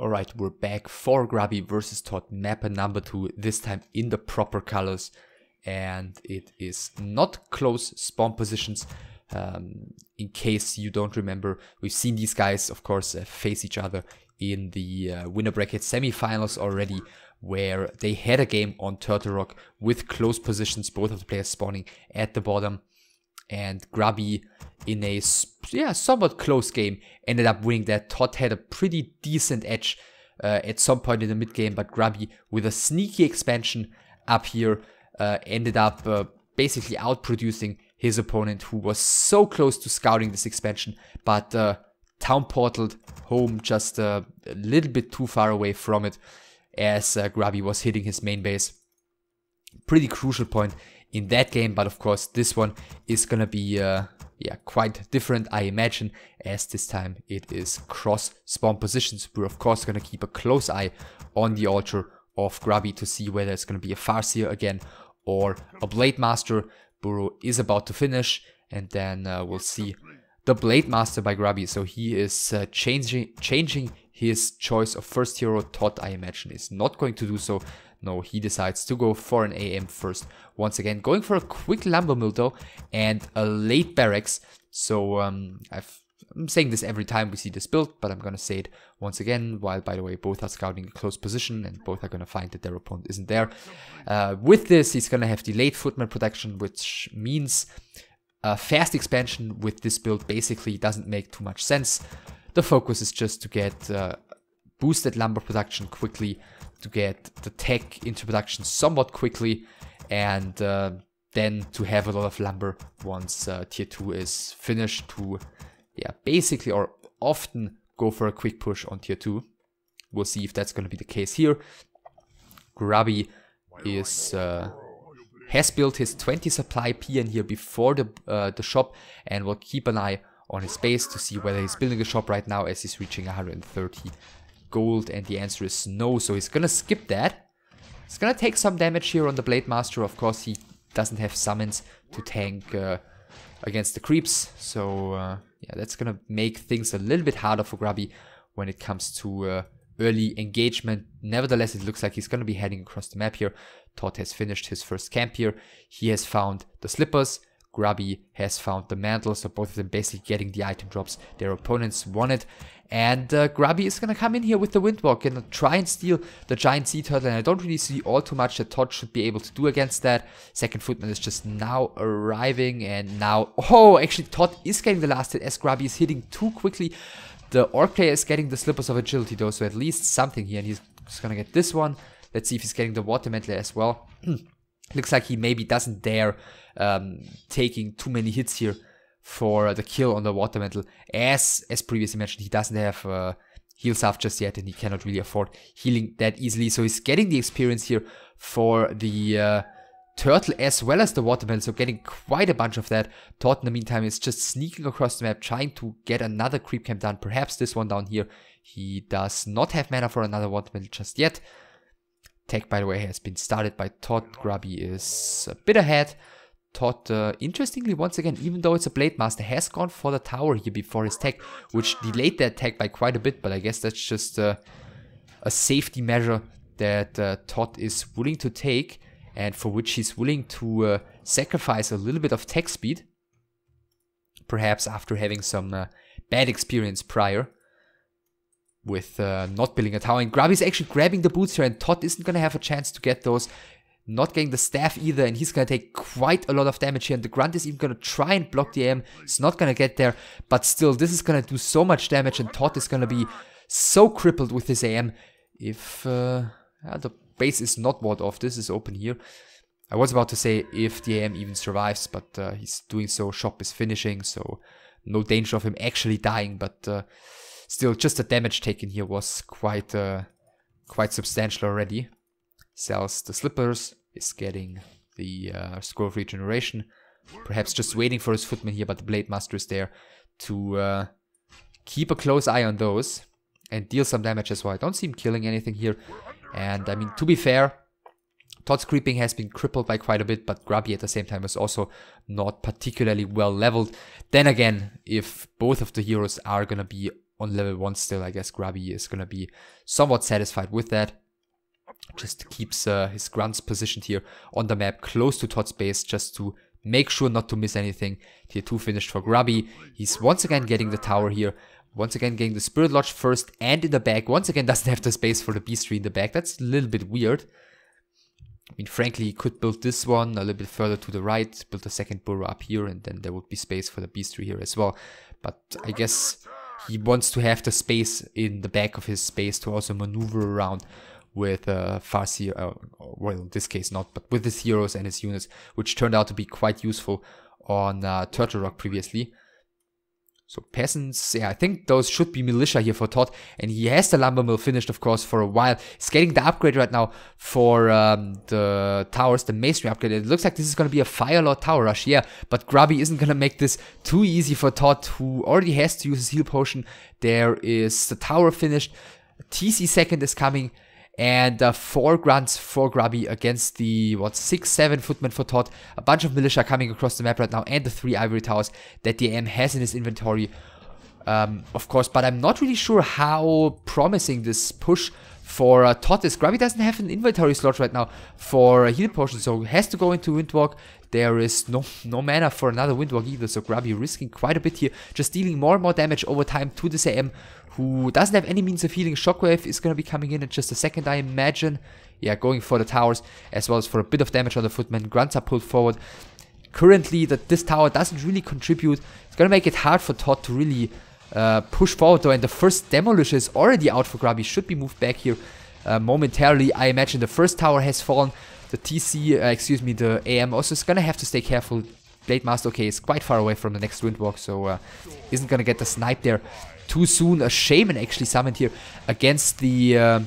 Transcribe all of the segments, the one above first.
Alright, we're back for Grubby versus ToD mapper number 2, this time in the proper colors. And it is not close spawn positions. In case you don't remember, we've seen these guys, of course, face each other in the winner bracket semi-finals already, where they had a game on Turtle Rock with close positions, both of the players spawning at the bottom. And Grubby, in a somewhat close game, ended up winning that. ToD had a pretty decent edge at some point in the mid game, but Grubby, with a sneaky expansion up here, ended up basically outproducing his opponent, who was so close to scouting this expansion, but town portaled home just a little bit too far away from it, as Grubby was hitting his main base. Pretty crucial point in that game, but of course this one is gonna be quite different, I imagine, as this time it is cross spawn positions. We're of course gonna keep a close eye on the altar of Grubby to see whether it's gonna be a Farseer again or a Blade Master. Burrow is about to finish, and then we'll see the Blade Master by Grubby. So he is changing his choice of first hero. ToD, I imagine, is not going to do so. No, he decides to go for an IEM first. Once again, going for a quick lumber mill though, and a late barracks. So I'm saying this every time we see this build, but I'm gonna say it once again, while, by the way, both are scouting a close position and both are gonna find that their opponent isn't there. With this, he's gonna have delayed footman protection, which means a fast expansion with this build basically doesn't make too much sense. The focus is just to get boosted lumber production quickly, to get the tech into production somewhat quickly, and then to have a lot of lumber once tier 2 is finished, to basically or often go for a quick push on tier 2. We'll see if that's going to be the case here. Grubby is has built his 20 supply PN here before the shop, and we'll keep an eye on his base to see whether he's building a shop right now, as he's reaching 130 gold, and the answer is no, so he's gonna skip that. He's gonna take some damage here on the Blade Master. Of course, he doesn't have summons to tank against the creeps, so that's gonna make things a little bit harder for Grubby when it comes to early engagement. Nevertheless, it looks like he's gonna be heading across the map here. ToD has finished his first camp here. He has found the slippers. Grubby has found the mantle, so both of them basically getting the item drops their opponents wanted. And Grubby is going to come in here with the Windwalk and try and steal the giant sea turtle, and I don't really see all too much that ToD should be able to do against that. Second footman is just now arriving, and now, oh, actually ToD is getting the last hit as Grubby is hitting too quickly. The Orc player is getting the slippers of agility though, so at least something here, and he's just going to get this one. Let's see if he's getting the water mantle as well. Looks like he maybe doesn't dare taking too many hits here for the kill on the water mantle. As previously mentioned, he doesn't have heal salve just yet, and he cannot really afford healing that easily. So he's getting the experience here for the turtle as well as the water mantle, so getting quite a bunch of that. ToD in the meantime is just sneaking across the map, trying to get another creep camp done, perhaps this one down here. He does not have mana for another water mantle just yet. Tech, by the way, has been started by ToD. Grubby is a bit ahead. ToD, interestingly, once again, even though it's a Blade Master, has gone for the tower here before his tech, which delayed that tech by quite a bit, but I guess that's just a safety measure that ToD is willing to take, and for which he's willing to sacrifice a little bit of tech speed, perhaps after having some bad experience prior with not building a tower. And Grubby's actually grabbing the boots here, and ToD isn't going to have a chance to get those. Not getting the staff either, and he's going to take quite a lot of damage here, and the grunt is even going to try and block the IEM. It's not going to get there, but still, this is going to do so much damage, and ToD is going to be so crippled with this IEM if the base is not walled off. This is open here. I was about to say if the IEM even survives, but he's doing so. Shop is finishing, so no danger of him actually dying, but still, just the damage taken here was quite substantial already. Sells the slippers, is getting the scroll of regeneration, perhaps just waiting for his footman here, but the Blade Master is there to keep a close eye on those and deal some damage as well. I don't see him killing anything here, and I mean, to be fair, ToD's creeping has been crippled by quite a bit, but Grubby at the same time is also not particularly well leveled. Then again, if both of the heroes are gonna be on level 1 still. I guess Grubby is gonna be somewhat satisfied with that. Just keeps his grunts positioned here on the map close to ToD's base, just to make sure not to miss anything. Tier 2 finished for Grubby. He's once again getting the tower here. Once again getting the Spirit Lodge first and in the back. Once again doesn't have the space for the Beast 3 in the back. That's a little bit weird. I mean, frankly, he could build this one a little bit further to the right, build a second burrow up here, and then there would be space for the Beast 3 here as well. But I guess he wants to have the space in the back of his space to also maneuver around with Farseer, well, in this case not, but with his heroes and his units, which turned out to be quite useful on Turtle Rock previously. So peasants, yeah, I think those should be militia here for ToD, and he has the lumber mill finished, of course, for a while. He's getting the upgrade right now for the towers, the masonry upgrade. It looks like this is going to be a Fire Lord tower rush, yeah, but Grubby isn't going to make this too easy for ToD, who already has to use his heal potion. There is the tower finished, TC second is coming, and 4 grunts for Grubby against the, 6-7 footmen for ToD. A bunch of militia coming across the map right now, and the 3 ivory towers that the IEM has in his inventory, of course. But I'm not really sure how promising this push for ToD is. Grubby doesn't have an inventory slot right now for a heal potion, so he has to go into Windwalk. There is no mana for another Windwalk either, so Grubby risking quite a bit here, just dealing more and more damage over time to this IEM, who doesn't have any means of healing. Shockwave is going to be coming in just a second, I imagine. Yeah, going for the towers, as well as for a bit of damage on the footmen. Grunts are pulled forward. Currently, this tower doesn't really contribute. It's going to make it hard for ToD to really push forward, though, and the first Demolisher is already out for Grubby. Should be moved back here momentarily. I imagine the first tower has fallen. The TC, the IEM also is going to have to stay careful. Blade Master, okay, is quite far away from the next Windwalk, so isn't going to get the snipe there too soon. A Shaman actually summoned here against the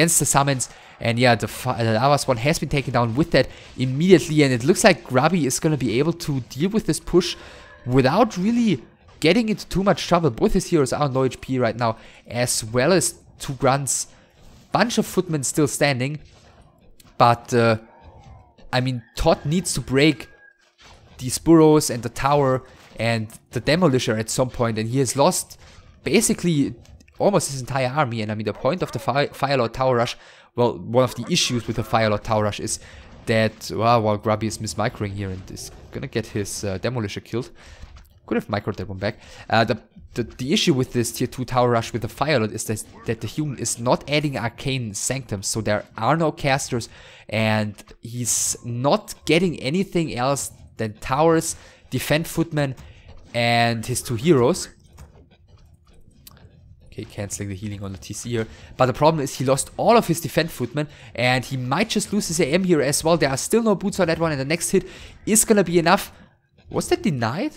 summons, and yeah, the Lavas one has been taken down with that immediately, and it looks like Grubby is going to be able to deal with this push without really getting into too much trouble. Both his heroes are on low HP right now, as well as 2 grunts. Bunch of footmen still standing, but I mean, ToD needs to break these burrows and the tower and the Demolisher at some point, and he has lost basically almost his entire army. And I mean, the point of the Fire Lord tower rush, well, one of the issues with the Fire Lord tower rush is that, well, while Grubby is mismicroing here and is gonna get his Demolisher killed, could have microed that one back. The issue with this tier 2 tower rush with the Fire Lord is that the human is not adding arcane sanctums, so there are no casters, and he's not getting anything else than towers, defend footmen, and his 2 heroes. Okay, cancelling the healing on the TC here. But the problem is he lost all of his defend footmen, and he might just lose his AM here as well. There are still no boots on that one, and the next hit is gonna be enough. Was that denied?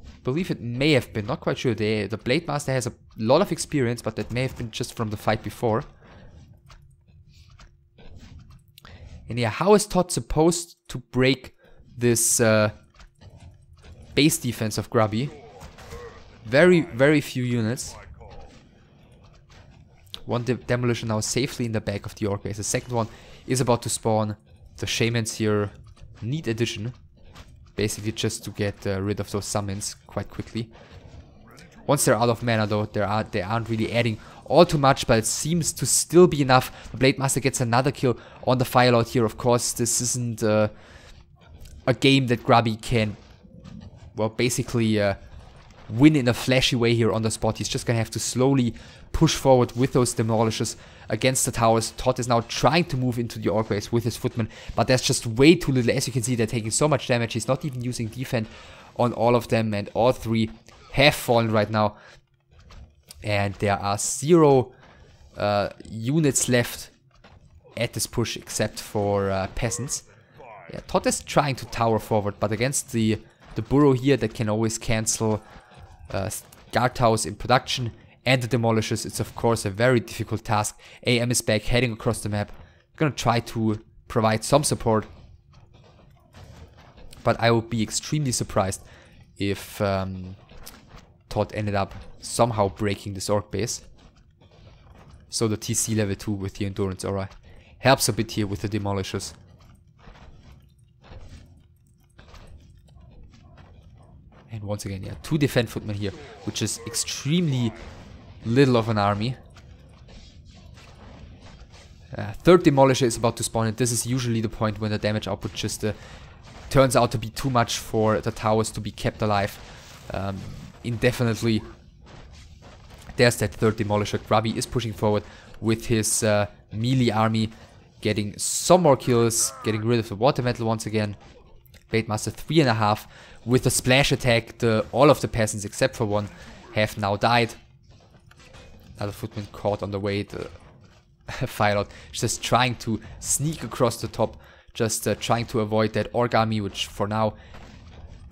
I believe it may have been, not quite sure. The Blade Master has a lot of experience, but that may have been just from the fight before. And yeah, how is ToD supposed to break this base defense of Grubby? Very, very few units. One Demolition now safely in the back of the Orc base. The second one is about to spawn. The Shamans here need addition. Basically just to get rid of those summons quite quickly. Once they're out of mana though, they aren't really adding all too much, but it seems to still be enough. The Blade Master gets another kill on the Fire Lord here. Of course, this isn't a game that Grubby can, well, basically win in a flashy way here on the spot. He's just gonna have to slowly push forward with those Demolishers against the towers. ToD is now trying to move into the Orc base with his footmen, but there's just way too little. As you can see, they're taking so much damage. He's not even using defend on all of them, and all 3 have fallen right now. And there are 0 units left at this push except for peasants. Yeah, ToD is trying to tower forward, but against the burrow here that can always cancel guard towers in production and the Demolishers, it's of course a very difficult task. IEM is back, heading across the map. Gonna try to provide some support, but I would be extremely surprised if ToD ended up somehow breaking this Orc base. So the TC level 2 with the Endurance Aura helps a bit here with the Demolishers. And once again, yeah, 2 defend footmen here, which is extremely little of an army. Third demolisher is about to spawn, and this is usually the point when the damage output just turns out to be too much for the towers to be kept alive indefinitely. There's that third demolisher. Grubby is pushing forward with his melee army, getting some more kills, getting rid of the water metal once again. Blade Master 3.5 with a splash attack. All of the peasants except for one have now died. Another footman caught on the way. The Firelord just trying to sneak across the top, just trying to avoid that origami, which for now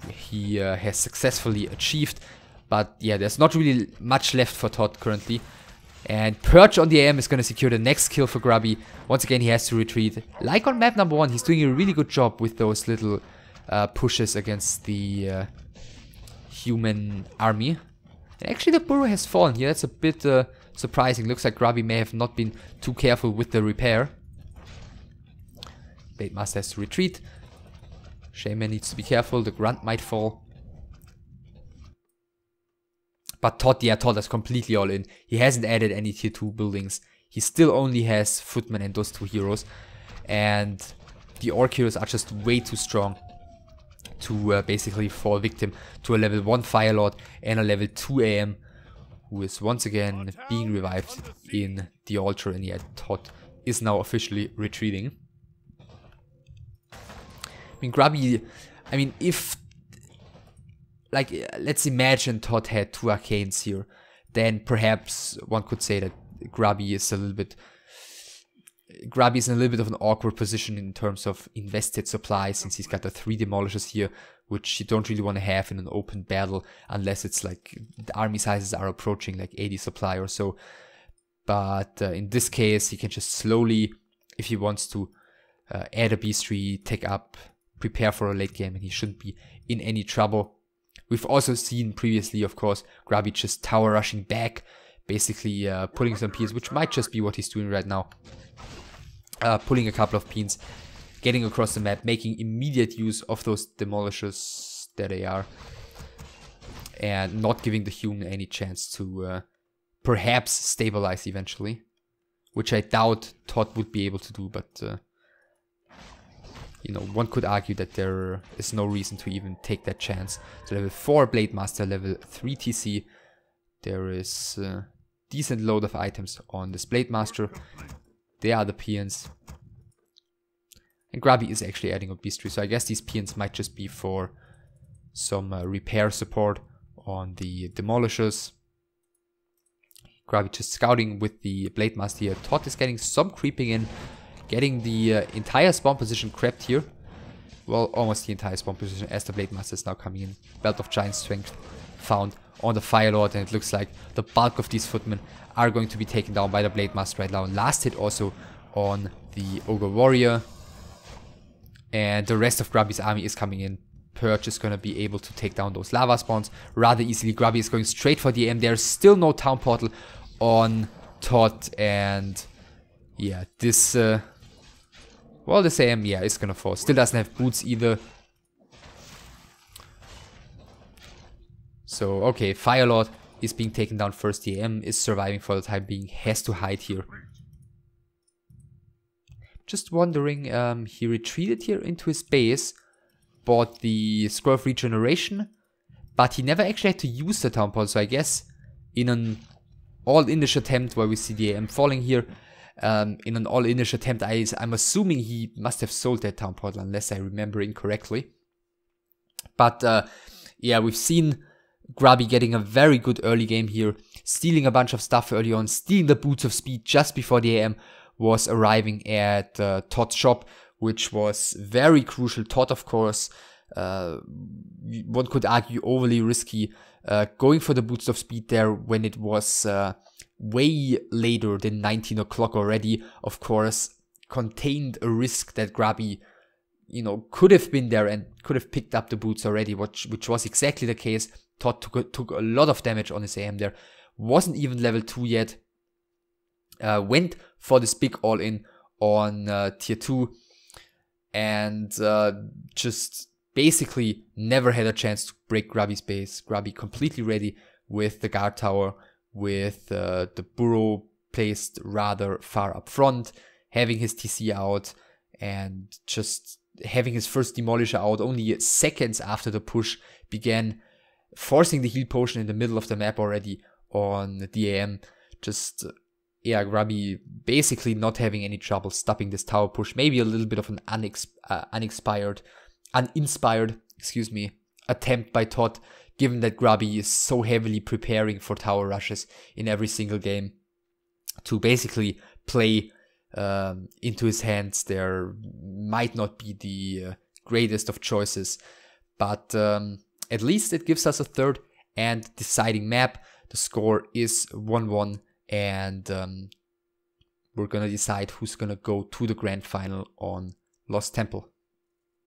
he has successfully achieved. But yeah, there's not really much left for ToD currently. And Perch on the IEM is going to secure the next kill for Grubby. Once again, he has to retreat. Like on map number 1, he's doing a really good job with those little pushes against the human army. And actually, the burrow has fallen here. That's a bit surprising. Looks like Grubby may have not been too careful with the repair. Blade Master has to retreat. Shaman needs to be careful. The grunt might fall. But ToD, yeah, ToD is completely all in. He hasn't added any tier 2 buildings. He still only has footmen and those 2 heroes. And the orc heroes are just way too strong to basically fall victim to a level 1 Firelord and a level 2 IEM, who is once again being revived in the altar. And yeah, ToD is now officially retreating. I mean, Grubby, I mean, if, like, let's imagine ToD had 2 arcanes here, then perhaps one could say that Grubby is in a little bit of an awkward position in terms of invested supply, since he's got the 3 demolishers here, which you don't really want to have in an open battle unless it's like the army sizes are approaching like 80 supply or so. But in this case, he can just slowly, if he wants to, add a Wc3, take up, prepare for a late game, and he shouldn't be in any trouble. We've also seen previously, of course, Grubby just tower rushing back, basically pulling some peons, which might just be what he's doing right now. Pulling a couple of peons, getting across the map, making immediate use of those demolishers that they are, and not giving the human any chance to perhaps stabilize eventually, which I doubt ToD would be able to do, but you know, one could argue that there is no reason to even take that chance. So level 4 Blade Master, level 3 TC. There is a decent load of items on this Blade Master. They are the peons. And Grubby is actually adding a Wc3, so I guess these peons might just be for some repair support on the demolishers. Grubby just scouting with the Blade Master here. ToD is getting some creeping in. Getting the entire spawn position crept here. Well, almost the entire spawn position as the Blade Master is now coming in. Belt of Giant Strength found on the Firelord, and it looks like the bulk of these footmen are going to be taken down by the Blade Master right now. Last hit also on the Ogre Warrior. And the rest of Grubby's army is coming in. Perch is going to be able to take down those lava spawns rather easily. Grubby is going straight for the IEM. There's still no town portal on ToD, and yeah, this well, this IEM, yeah, is gonna fall. Still doesn't have boots either. So, okay, Firelord is being taken down first. The IEM is surviving for the time being. Has to hide here. Just wondering, he retreated here into his base. Bought the Scroll of Regeneration. But he never actually had to use the town portal. So I guess in an all-Inish attempt where we see the IEM falling here, in an all-Inish attempt, I'm assuming he must have sold that town portal, unless I remember incorrectly. But yeah, we've seen Grubby getting a very good early game here, stealing a bunch of stuff early on, stealing the Boots of Speed just before the IEM was arriving at ToD's shop, which was very crucial. ToD, of course, one could argue overly risky, going for the Boots of Speed there when it was way later than 19 o'clock already, of course, contained a risk that Grubby, you know, could have been there and could have picked up the boots already, which was exactly the case. ToD took a lot of damage on his IEM there, wasn't even level 2 yet, went for this big all-in on tier 2, and just basically never had a chance to break Grubby's base. Grubby completely ready with the guard tower, with the burrow placed rather far up front, having his TC out, and just having his first demolisher out only seconds after the push began, forcing the heal potion in the middle of the map already on the IEM. Just, yeah, Grubby basically not having any trouble stopping this tower push. Maybe a little bit of an uninspired, attempt by ToD, given that Grubby is so heavily preparing for tower rushes in every single game to basically play into his hands. There might not be the greatest of choices, but at least it gives us a third and deciding map. The score is 1-1, and we're gonna decide who's gonna go to the grand final on Lost Temple.